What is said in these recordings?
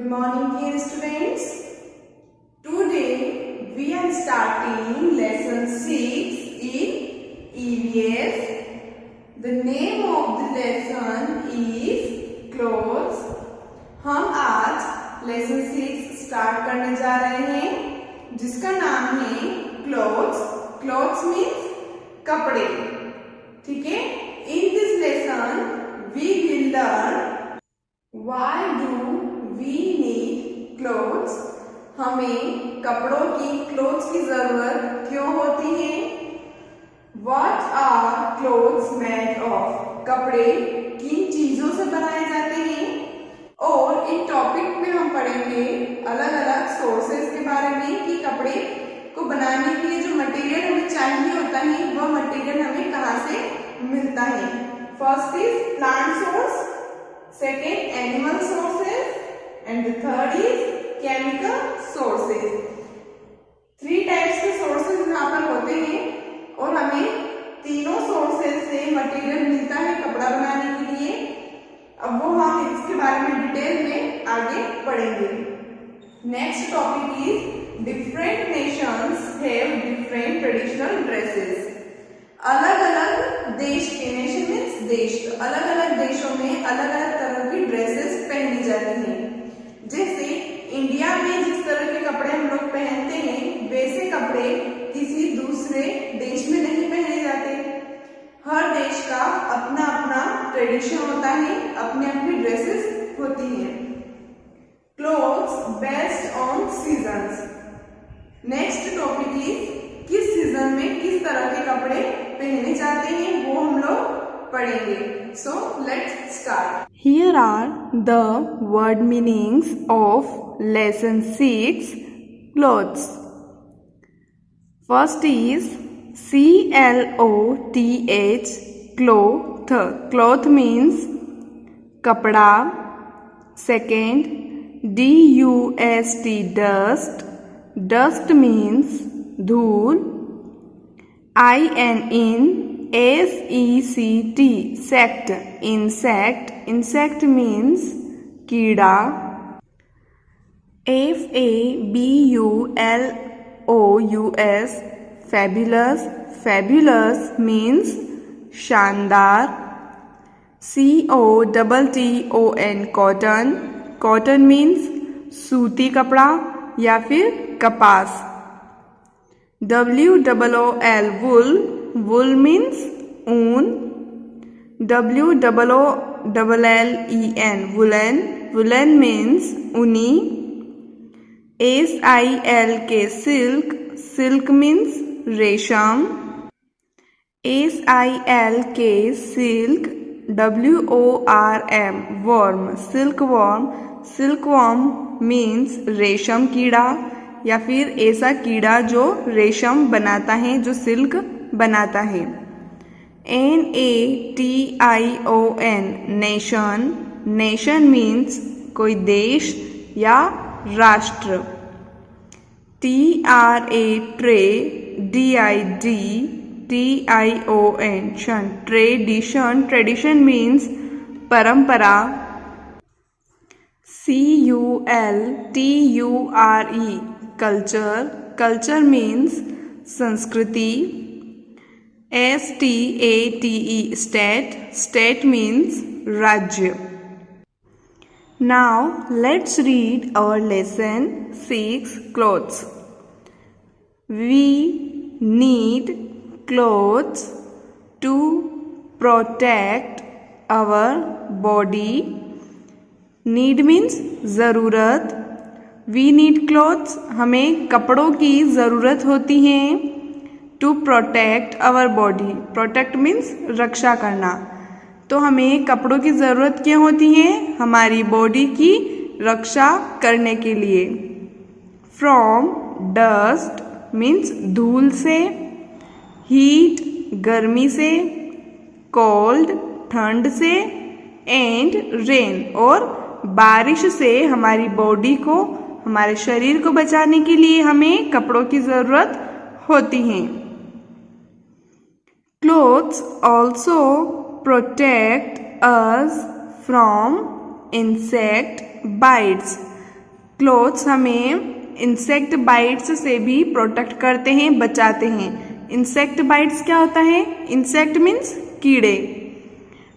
Good morning, dear students. Today we are starting lesson 6 in EVS. The name of the lesson is clothes. हम आज lesson 6 start करने जा रहे हैं जिसका नाम है clothes. Clothes means कपड़े. ठीक है? In this lesson we will learn why do we need clothes. हमें कपड़ों की क्लोथ्स की जरूरत क्यों होती है. What are clothes made of. कपड़े किन चीजों से बनाए जाते हैं. और इन टॉपिक में हम पढ़ेंगे अलग अलग सोर्सेज के बारे में कि कपड़े को बनाने के लिए जो मटेरियल हमें चाहिए होता है वह मटेरियल हमें कहाँ से मिलता है. First is plant source, second animal sources and the third is chemical sources. 3 types के सोर्सेज यहाँ पर होते हैं और हमें तीनों सोर्सेज से मटेरियल मिलता है कपड़ा बनाने के लिए. अब वो हम इसके बारे में डिटेल में आगे पढ़ेंगे. Next topic is different Nations have different traditional dresses. अलग अलग देश के, नेशन मीन्स देश, अलग अलग देशों में अलग अलग तरह की ड्रेसेस पहनी जाती हैं. जैसे इंडिया में जिस तरह के कपड़े हम लोग पहनते हैं वैसे कपड़े किसी दूसरे देश में नहीं पहने जाते. हर देश का अपना अपना ट्रेडिशन होता है, अपनी अपनी ड्रेसेस होती हैं. Clothes based on seasons. Next topic is किस सीजन में किस तरह के कपड़े पहने जाते हैं वो हम लोग पढ़ेंगे. So let's start. Here are the word meanings of lesson 6 clothes. First is CLOTH, cloth. Cloth means kapda. Second, DUST, dust. Dust means धूल. INSECT, sect, insect. Insect means कीड़ा. FABULOUS, fabulous. Fabulous means शानदार. COTTON, cotton. Cotton means सूती कपड़ा या फिर कपास. WOOL, wool. Wool means ऊन. WOOLLEN, woolen. Woolen means ऊनी. SILK, silk. Silk means रेशम. SILK, silk. WORM, worm. Silkworm. Silkworm means रेशम कीड़ा या फिर ऐसा कीड़ा जो रेशम बनाता है, जो सिल्क बनाता है. NATION, nation. नेशन मीन्स कोई देश या राष्ट्र. TRA, ट्रे. DIDTION, tradition. ट्रेडिशन मीन्स परंपरा. CULTURE, culture. कल्चर मीन्स संस्कृति. STATE, state. स्टेट मीन्स राज्य. Now let's read our lesson 6 clothes. We need clothes to protect our body. Need means जरूरत. We need clothes, हमें कपड़ों की ज़रूरत होती है. To protect our body. Protect means रक्षा करना. तो हमें कपड़ों की ज़रूरत क्यों होती है? हमारी बॉडी की रक्षा करने के लिए. फ्रॉम डस्ट मीन्स धूल से. हीट गर्मी से. कोल्ड ठंड से. एंड रेन और बारिश से हमारी बॉडी को, हमारे शरीर को बचाने के लिए हमें कपड़ों की जरूरत होती है. Clothes also protect us from insect bites. Clothes हमें इंसेक्ट बाइट्स से भी प्रोटेक्ट करते हैं, बचाते हैं। इंसेक्ट बाइट्स क्या होता है? इंसेक्ट मीन्स कीड़े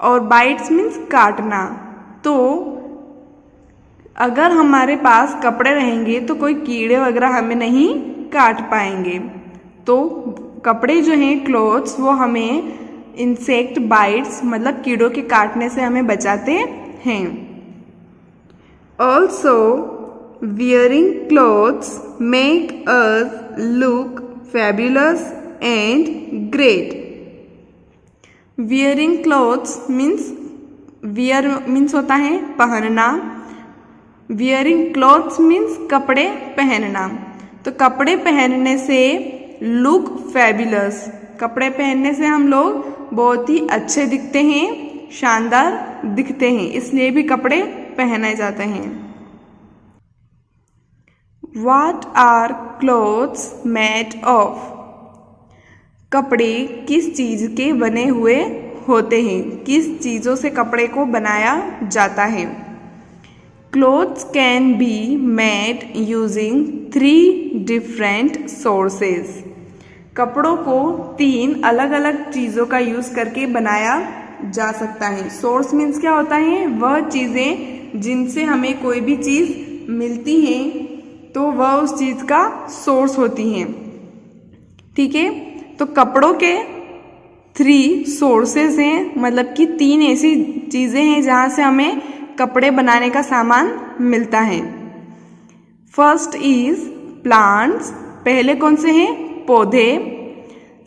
और बाइट्स मीन्स काटना। तो अगर हमारे पास कपड़े रहेंगे तो कोई कीड़े वगैरह हमें नहीं काट पाएंगे। तो कपड़े जो हैं क्लोथ्स, वो हमें इंसेक्ट बाइट्स मतलब कीड़ों के काटने से हमें बचाते हैं। Also wearing clothes make us look fabulous and great. Wearing clothes means wear means होता है पहनना, wearing clothes means कपड़े पहनना। तो कपड़े पहनने से look fabulous, कपड़े पहनने से हम लोग बहुत ही अच्छे दिखते हैं, शानदार दिखते हैं, इसलिए भी कपड़े पहने जाते हैं। What are clothes made of? कपड़े किस चीज़ के बने हुए होते हैं? किस चीज़ों से कपड़े को बनाया जाता है? Clothes can be made using 3 different sources. कपड़ों को 3 अलग अलग चीज़ों का यूज़ करके बनाया जा सकता है। सोर्स मीन्स क्या होता है? वह चीज़ें जिनसे हमें कोई भी चीज़ मिलती है तो वह उस चीज़ का सोर्स होती हैं। ठीक है, तो कपड़ों के 3 सोर्सेस हैं, मतलब कि 3 ऐसी चीज़ें हैं जहाँ से हमें कपड़े बनाने का सामान मिलता है। फर्स्ट इज प्लांट्स, पहले कौन से हैं? पौधे।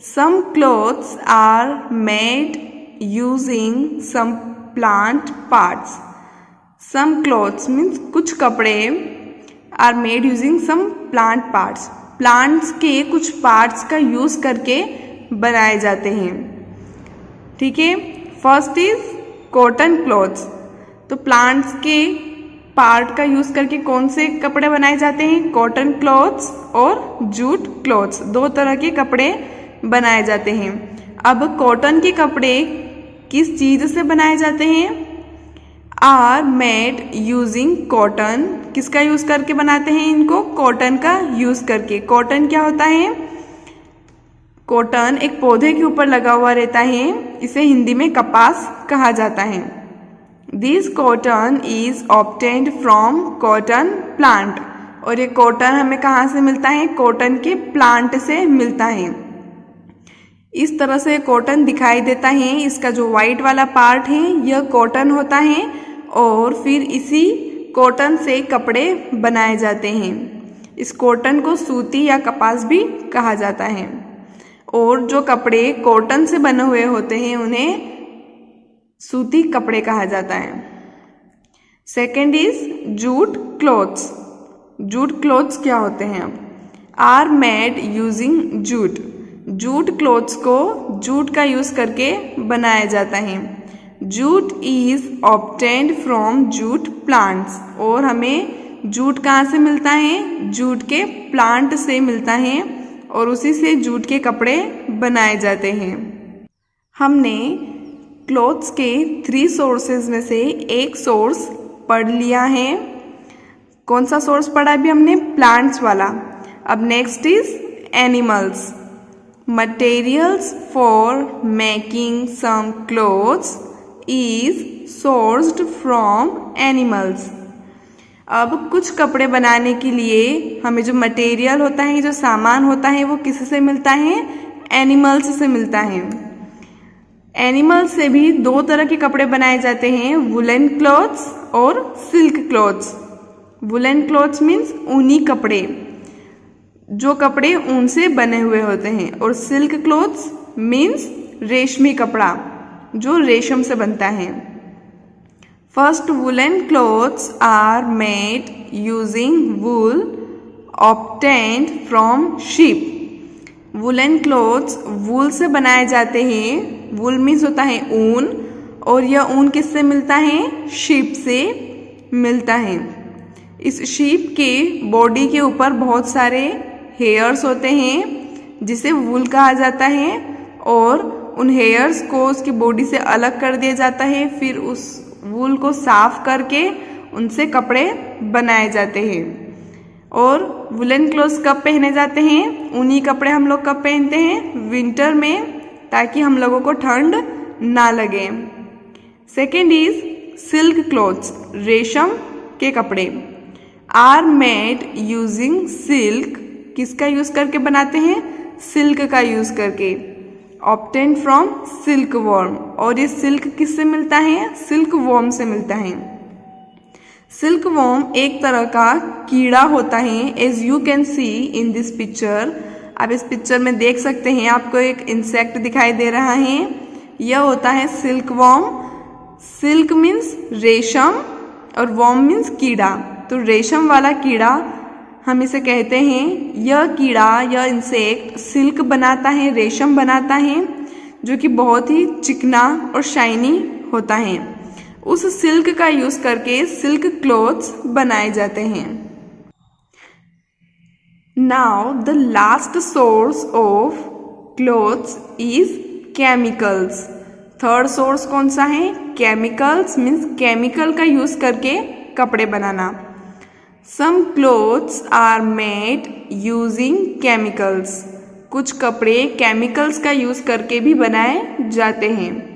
Some clothes are made using some plant parts. Some clothes means कुछ कपड़े are made using some plant parts, plants के कुछ पार्ट्स का यूज करके बनाए जाते हैं। ठीक है, फर्स्ट इज कॉटन क्लॉथ्स, तो प्लांट्स के पार्ट का यूज करके कौन से कपड़े बनाए जाते हैं? कॉटन क्लॉथ्स और जूट क्लॉथ्स, 2 तरह के कपड़े बनाए जाते हैं। अब कॉटन के कपड़े किस चीज से बनाए जाते हैं? आर मेड यूजिंग कॉटन, किसका यूज करके बनाते हैं इनको? कॉटन का यूज करके। कॉटन क्या होता है? कॉटन एक पौधे के ऊपर लगा हुआ रहता है, इसे हिंदी में कपास कहा जाता है। This cotton is obtained from cotton plant, और ये कॉटन हमें कहाँ से मिलता है? कॉटन के प्लांट से मिलता है। इस तरह से कॉटन दिखाई देता है। इसका जो व्हाइट वाला पार्ट है यह कॉटन होता है और फिर इसी कॉटन से कपड़े बनाए जाते हैं। इस कॉटन को सूती या कपास भी कहा जाता है। और जो कपड़े कॉटन से बने हुए होते हैं उन्हें सूती कपड़े कहा जाता है। Second is jute clothes. Jute clothes क्या होते हैं? Are made using jute, jute clothes को जूट का यूज करके बनाया जाता है। Jute is obtained from jute plants, और हमें जूट कहाँ से मिलता है? जूट के प्लांट से मिलता है और उसी से जूट के कपड़े बनाए जाते हैं। हमने क्लॉथ्स के 3 सोर्सेज में से एक सोर्स पढ़ लिया है। कौन सा सोर्स पढ़ा अभी हमने? प्लांट्स वाला। अब next is animals. Materials for making some clothes is sourced from animals. अब कुछ कपड़े बनाने के लिए हमें जो मटेरियल होता है, जो सामान होता है, वो किससे मिलता है? एनिमल्स से मिलता है। एनिमल्स से भी 2 तरह के कपड़े बनाए जाते हैं, वुलन क्लॉथ्स और silk clothes. Woollen clothes means ऊनी कपड़े, जो कपड़े ऊन से बने हुए होते हैं, और सिल्क क्लॉथ्स मीन्स रेशमी कपड़ा जो रेशम से बनता है। First, woollen clothes are made using wool obtained from sheep. Woollen clothes wool से बनाए जाते हैं। वूल मीन्स होता है ऊन, और यह ऊन किससे मिलता है? शीप से मिलता है। इस शीप के बॉडी के ऊपर बहुत सारे हेयर्स होते हैं जिसे वूल कहा जाता है, और उन हेयर्स को उसकी बॉडी से अलग कर दिया जाता है। फिर उस वूल को साफ करके उनसे कपड़े बनाए जाते हैं। और वुलन क्लोथ्स कब पहने जाते हैं? ऊनी कपड़े हम लोग कब पहनते हैं? विंटर में, ताकि हम लोगों को ठंड ना लगे। सेकेंड इज सिल्क क्लोथ्स, रेशम के कपड़े। आर मेड यूजिंग सिल्क, किसका यूज करके बनाते हैं? सिल्क का यूज करके। ऑब्टेन फ्रॉम सिल्क वर्म, और ये सिल्क किससे मिलता है? सिल्क वर्म से मिलता है। सिल्क वर्म एक तरह का कीड़ा होता है, as you can see in this picture. आप इस पिक्चर में देख सकते हैं, आपको एक इंसेक्ट दिखाई दे रहा है, यह होता है सिल्क वर्म। सिल्क मीन्स रेशम और वर्म मीन्स कीड़ा, तो रेशम वाला कीड़ा हम इसे कहते हैं। यह कीड़ा, यह इंसेक्ट सिल्क बनाता है, रेशम बनाता है, जो कि बहुत ही चिकना और शाइनी होता है। उस सिल्क का यूज करके सिल्क क्लोथ्स बनाए जाते हैं। Now the last source of clothes is chemicals. Third source कौन सा है? केमिकल्स मीन्स केमिकल का यूज करके कपड़े बनाना। Some clothes are made using chemicals, कुछ कपड़े केमिकल्स का यूज करके भी बनाए जाते हैं।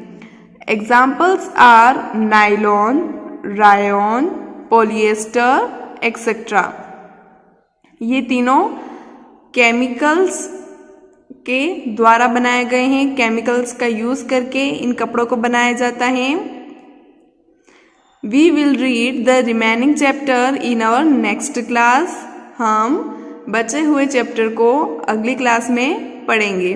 Examples are nylon, rayon, polyester etcetera. ये तीनों केमिकल्स के द्वारा बनाए गए हैं, केमिकल्स का यूज करके इन कपड़ों को बनाया जाता है। We will read the remaining chapter in our next class. हम बचे हुए चैप्टर को अगली क्लास में पढ़ेंगे।